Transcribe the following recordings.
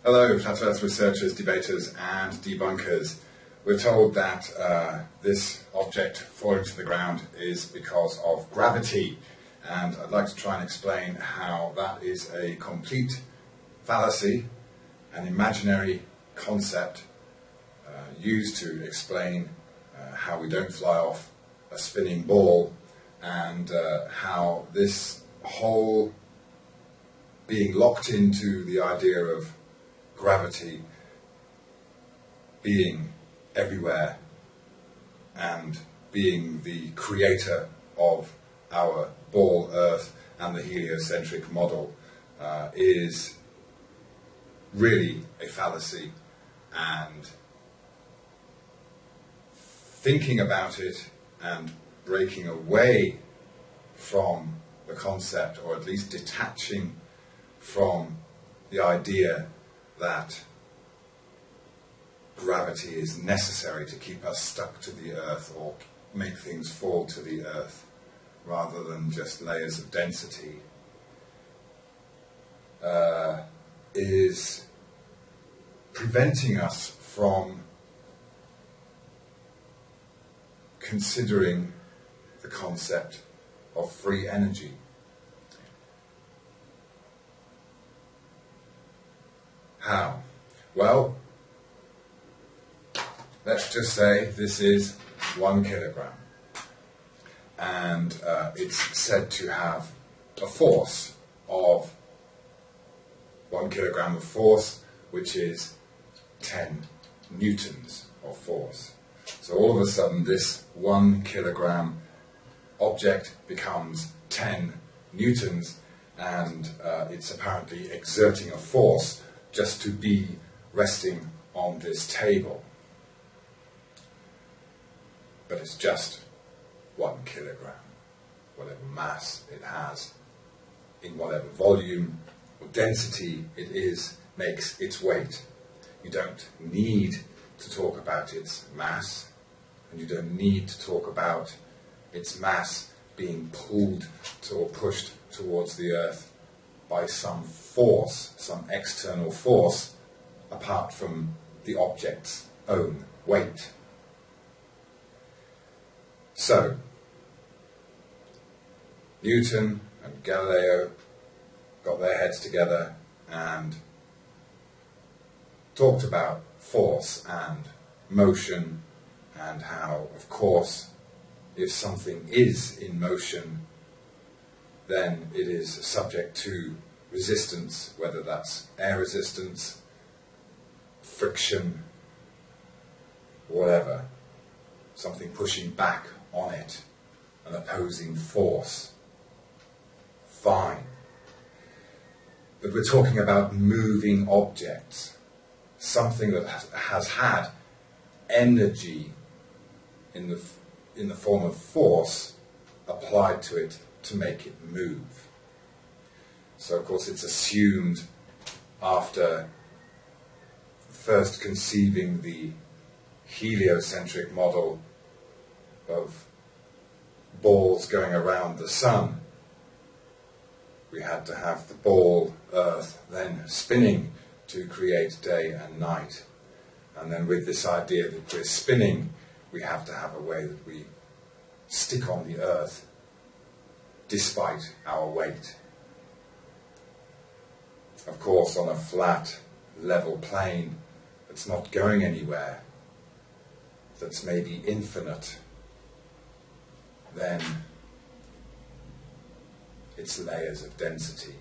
Hello, flat earth researchers, debaters and debunkers. We're told that this object falling to the ground is because of gravity, and I'd like to try and explain how that is a complete fallacy, an imaginary concept used to explain how we don't fly off a spinning ball, and how this whole being locked into the idea of gravity being everywhere and being the creator of our ball Earth and the heliocentric model is really a fallacy, and thinking about it and breaking away from the concept, or at least detaching from the idea that gravity is necessary to keep us stuck to the Earth or make things fall to the Earth rather than just layers of density, is preventing us from considering the concept of free energy. How? Well, let's just say this is 1 kilogram, and it's said to have a force of 1 kilogram of force, which is 10 newtons of force. So all of a sudden this 1 kilogram object becomes 10 newtons, and it's apparently exerting a force just to be resting on this table. But it's just 1 kilogram. Whatever mass it has, in whatever volume or density it is, makes its weight. You don't need to talk about its mass, and you don't need to talk about its mass being pulled or pushed towards the Earth by some force, some external force, apart from the object's own weight. So, Newton and Galileo got their heads together and talked about force and motion, and how, of course, if something is in motion, then it is subject to resistance, whether that's air resistance, friction, whatever, something pushing back on it, an opposing force. Fine. But we're talking about moving objects, something that has had energy in the form of force applied to it to make it move. So of course it's assumed, after first conceiving the heliocentric model of balls going around the sun, we had to have the ball Earth then spinning to create day and night. And then with this idea that we're spinning, we have to have a way that we stick on the Earth despite our weight. Of course, on a flat, level plane that's not going anywhere, that's maybe infinite, then it's layers of density.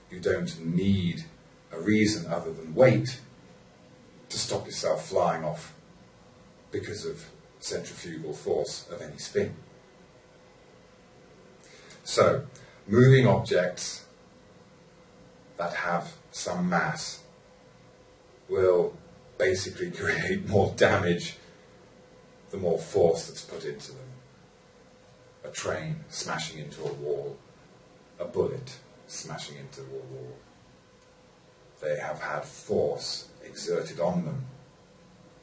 You don't need a reason other than weight to stop yourself flying off because of centrifugal force of any spin. So, moving objects that have some mass will basically create more damage the more force that's put into them. A train smashing into a wall, a bullet smashing into a wall. They have had force exerted on them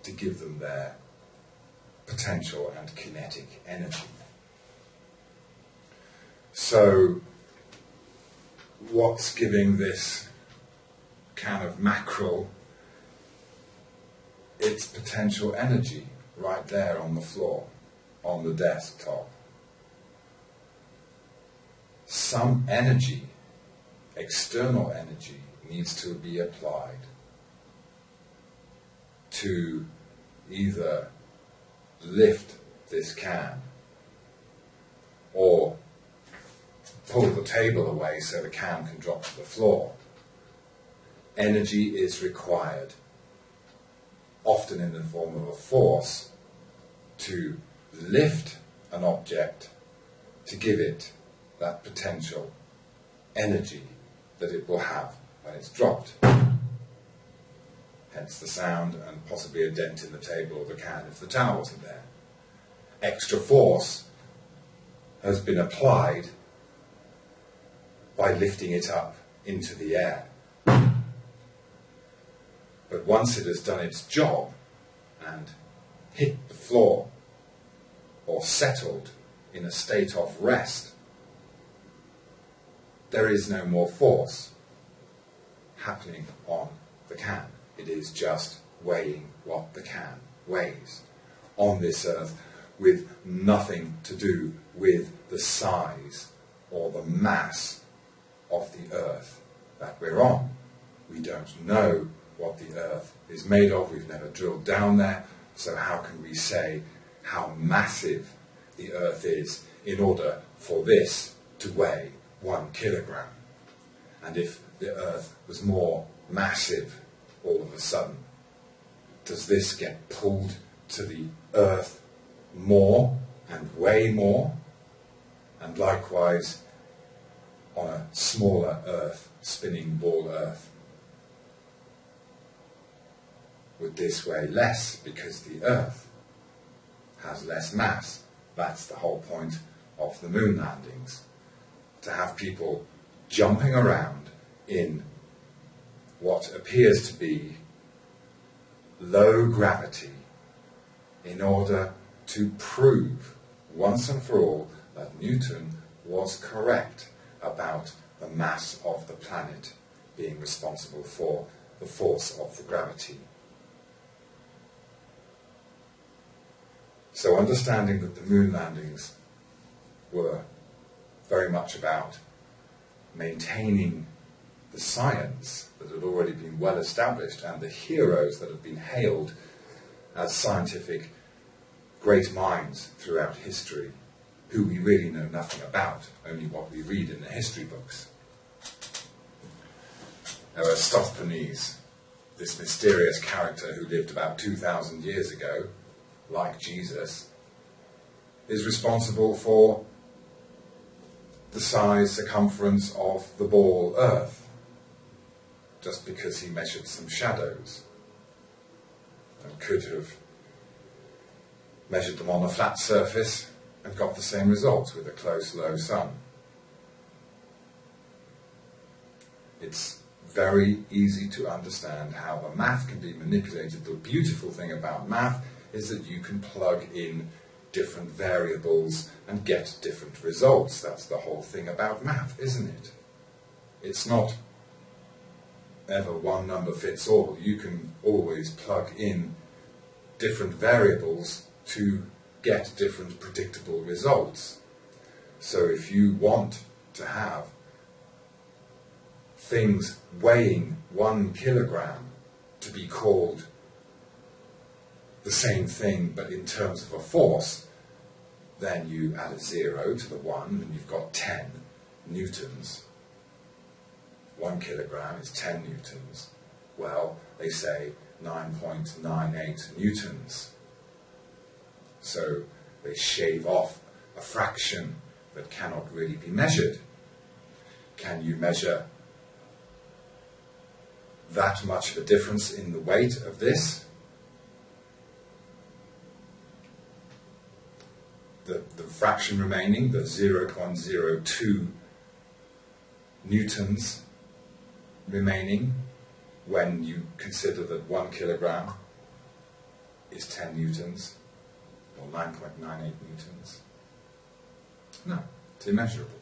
to give them their potential and kinetic energy. So, what's giving this can of mackerel its potential energy right there on the floor, on the desktop. Some energy, external energy, needs to be applied to either lift this can or pull the table away so the can can drop to the floor. Energy is required, often in the form of a force, to lift an object, to give it that potential energy that it will have when it's dropped. Hence the sound and possibly a dent in the table or the can if the towel wasn't there. Extra force has been applied by lifting it up into the air. But once it has done its job and hit the floor or settled in a state of rest, there is no more force happening on the can. It is just weighing what the can weighs on this earth, with nothing to do with the size or the mass of the earth that we're on. We don't know what the earth is made of. We've never drilled down there, so how can we say how massive the earth is in order for this to weigh 1 kilogram? And if the earth was more massive all of a sudden, does this get pulled to the earth more and weigh more? And likewise on a smaller earth, spinning ball earth, would this weigh less because the earth has less mass? That's the whole point of the moon landings, to have people jumping around in what appears to be low gravity in order to prove once and for all that Newton was correct about the mass of the planet being responsible for the force of the gravity. So understanding that the moon landings were very much about maintaining the science that had already been well established and the heroes that have been hailed as scientific great minds throughout history, who we really know nothing about, only what we read in the history books. Now, Aristophanes, this mysterious character who lived about 2,000 years ago, like Jesus, is responsible for the size, circumference of the ball Earth, just because he measured some shadows and could have measured them on a flat surface and got the same results with a close, low sun. It's very easy to understand how the math can be manipulated. The beautiful thing about math is that you can plug in different variables and get different results. That's the whole thing about math, isn't it? It's not ever one number fits all. You can always plug in different variables to get different predictable results. So if you want to have things weighing 1 kilogram to be called the same thing but in terms of a force, then you add a 0 to the 1 and you've got 10 newtons. 1 kilogram is 10 newtons. Well, they say 9.98 newtons. So they shave off a fraction that cannot really be measured. Can you measure that much of a difference in the weight of this? The fraction remaining, the 0.02 newtons remaining, when you consider that 1 kilogram is 10 newtons, or 9.98 newtons. No, it's immeasurable.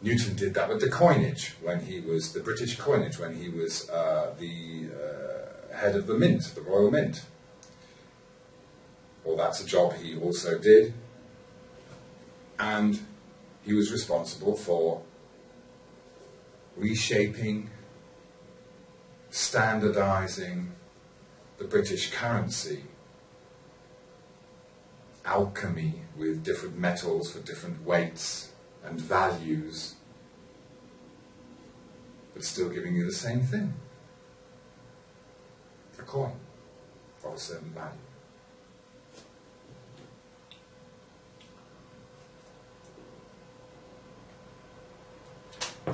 Newton did that with the coinage when he was, the British coinage, when he was the head of the mint, the Royal Mint. Well, that's a job he also did, and he was responsible for reshaping, standardizing the British currency, alchemy with different metals for different weights and values, but still giving you the same thing, a coin of a certain value.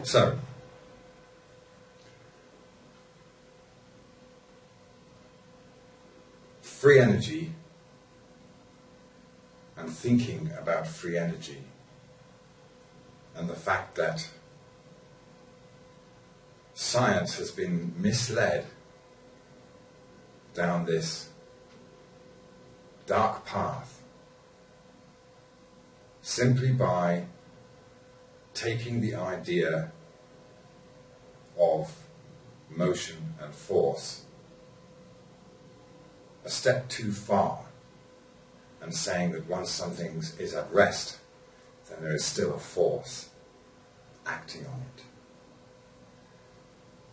So, free energy and thinking about free energy and the fact that science has been misled down this dark path simply by taking the idea of motion and force a step too far and saying that once something is at rest, then there is still a force acting on it.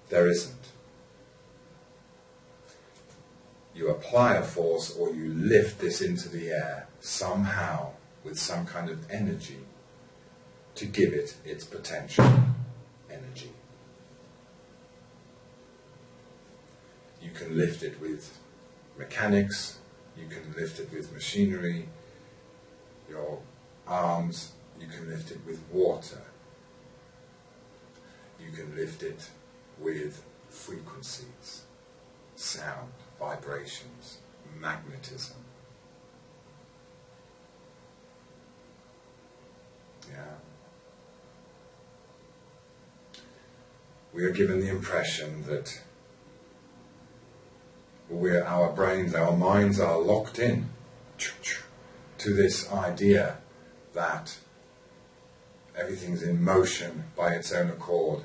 There isn't. You apply a force or you lift this into the air somehow with some kind of energy to give it its potential energy. You can lift it with mechanics, you can lift it with machinery, your arms, you can lift it with water, you can lift it with frequencies, sound, vibrations, magnetism. Yeah. We are given the impression that our brains, our minds are locked in to this idea that everything's in motion by its own accord.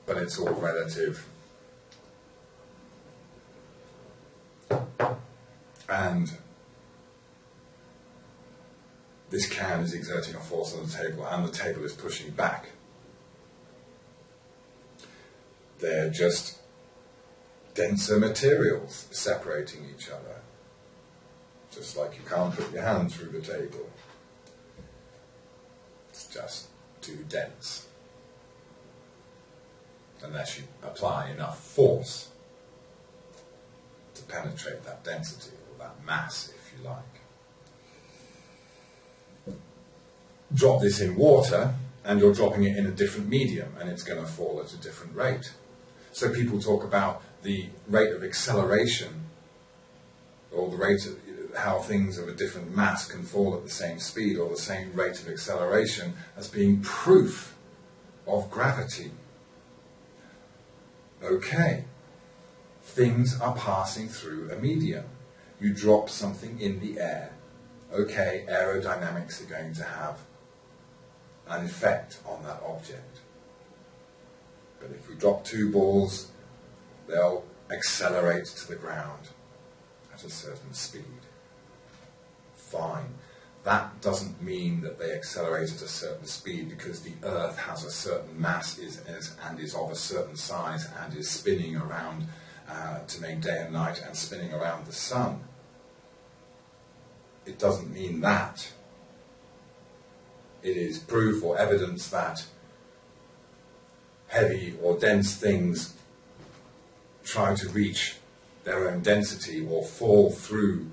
But it's all relative. And this can is exerting a force on the table, and the table is pushing back. They're just denser materials separating each other. Just like you can't put your hand through the table. It's just too dense. Unless you apply enough force to penetrate that density, or that mass, if you like. Drop this in water, and you're dropping it in a different medium, and it's going to fall at a different rate. So people talk about the rate of acceleration, or the rate of how things of a different mass can fall at the same speed or the same rate of acceleration as being proof of gravity. Okay, things are passing through a medium. You drop something in the air. Okay, aerodynamics are going to have an effect on that object. But if we drop two balls, they'll accelerate to the ground at a certain speed. Fine. That doesn't mean that they accelerate at a certain speed because the Earth has a certain mass and is of a certain size and is spinning around to make day and night and spinning around the sun. It doesn't mean that. It is proof or evidence that heavy or dense things try to reach their own density or fall through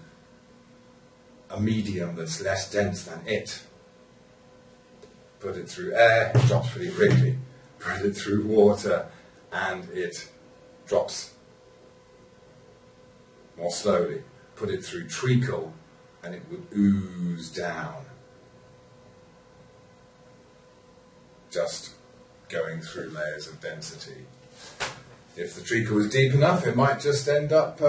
a medium that's less dense than it. Put it through air, it drops pretty quickly. Put it through water, and it drops more slowly. Put it through treacle, and it would ooze down. Just going through layers of density. If the treacle was deep enough, it might just end up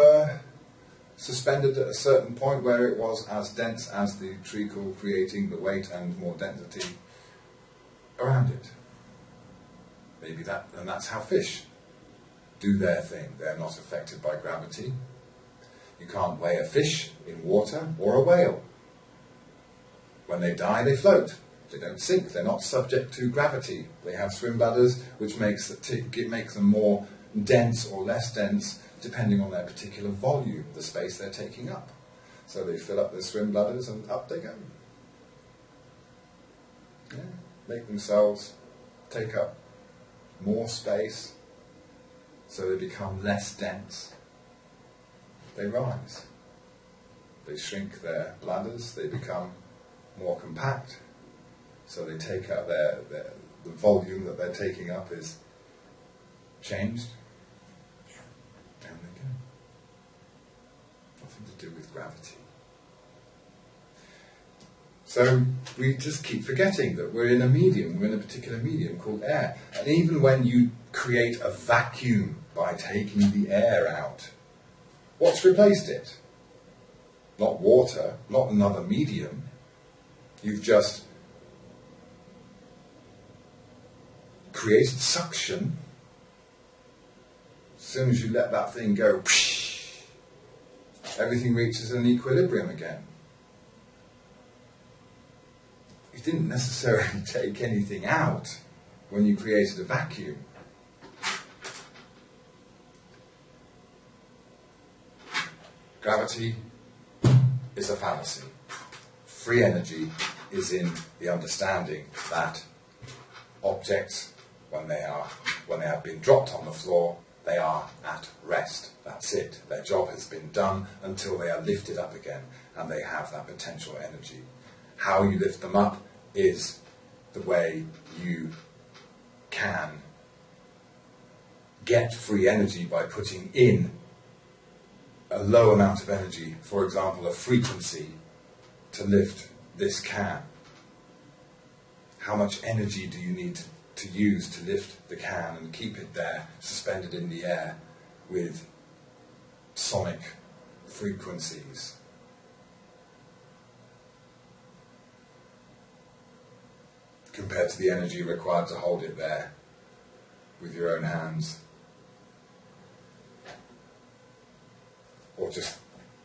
suspended at a certain point where it was as dense as the treacle, creating the weight and more density around it. Maybe that, and that's how fish do their thing. They're not affected by gravity. You can't weigh a fish in water or a whale. When they die, they float. They don't sink. They're not subject to gravity. They have swim bladders, which makes them more dense or less dense, depending on their particular volume, the space they're taking up. So they fill up their swim bladders and up they go. Yeah. Make themselves take up more space, so they become less dense. They rise. They shrink their bladders, they become more compact, so they take out the volume that they're taking up is changed. Down they go. Nothing to do with gravity. So we just keep forgetting that we're in a medium, we're in a particular medium called air. And even when you create a vacuum by taking the air out, what's replaced it? Not water, not another medium. You've just created suction. As soon as you let that thing go, everything reaches an equilibrium again. You didn't necessarily take anything out when you created a vacuum. Gravity is a fallacy. Free energy is in the understanding that objects, when they have been dropped on the floor, they are at rest. That's it. Their job has been done until they are lifted up again, and they have that potential energy. How you lift them up is the way you can get free energy by putting in a low amount of energy, for example, a frequency, to lift this can. How much energy do you need to use to lift the can and keep it there, suspended in the air, with sonic frequencies? Compared to the energy required to hold it there with your own hands. Or just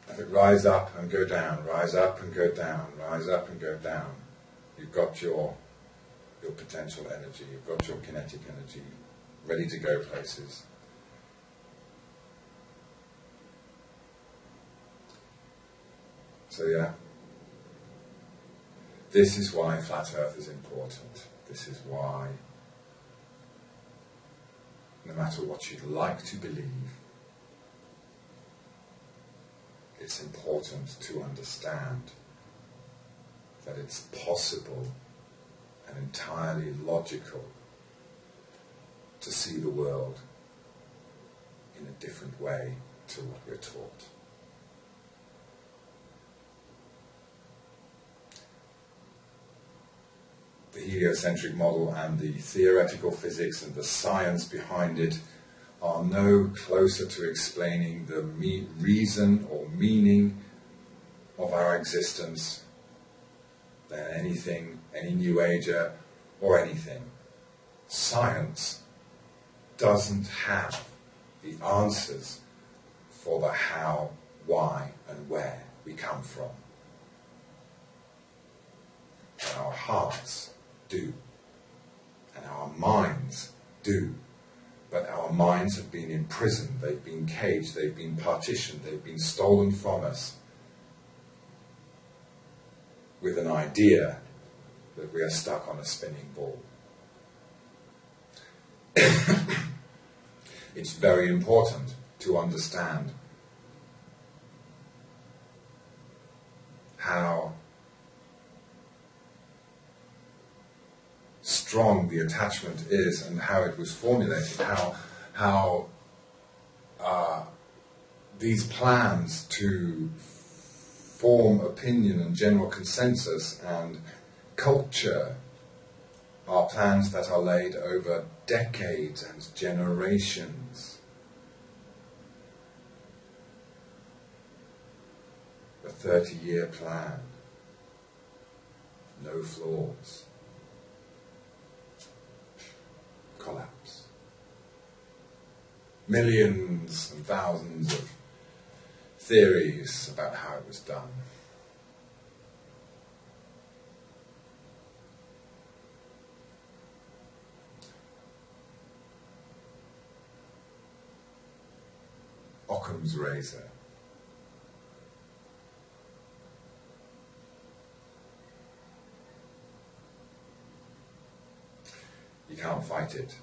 have it rise up and go down, rise up and go down, rise up and go down. You've got your potential energy, you've got your kinetic energy ready to go places. So yeah, this is why flat Earth is important. This is why, no matter what you'd like to believe, it's important to understand that it's possible and entirely logical to see the world in a different way to what we're taught. The heliocentric model and the theoretical physics and the science behind it are no closer to explaining the reason or meaning of our existence than anything, any New Ager or anything. Science doesn't have the answers for the how, why, and where we come from. But our hearts do, and our minds do. But our minds have been imprisoned, they've been caged, they've been partitioned, they've been stolen from us with an idea that we are stuck on a spinning ball. It's very important to understand how strong the attachment is and how it was formulated, how these plans to form opinion and general consensus and culture are plans that are laid over decades and generations. A 30-year plan, no flaws. Collapse. millions and thousands of theories about how it was done. Occam's razor. You can't fight it.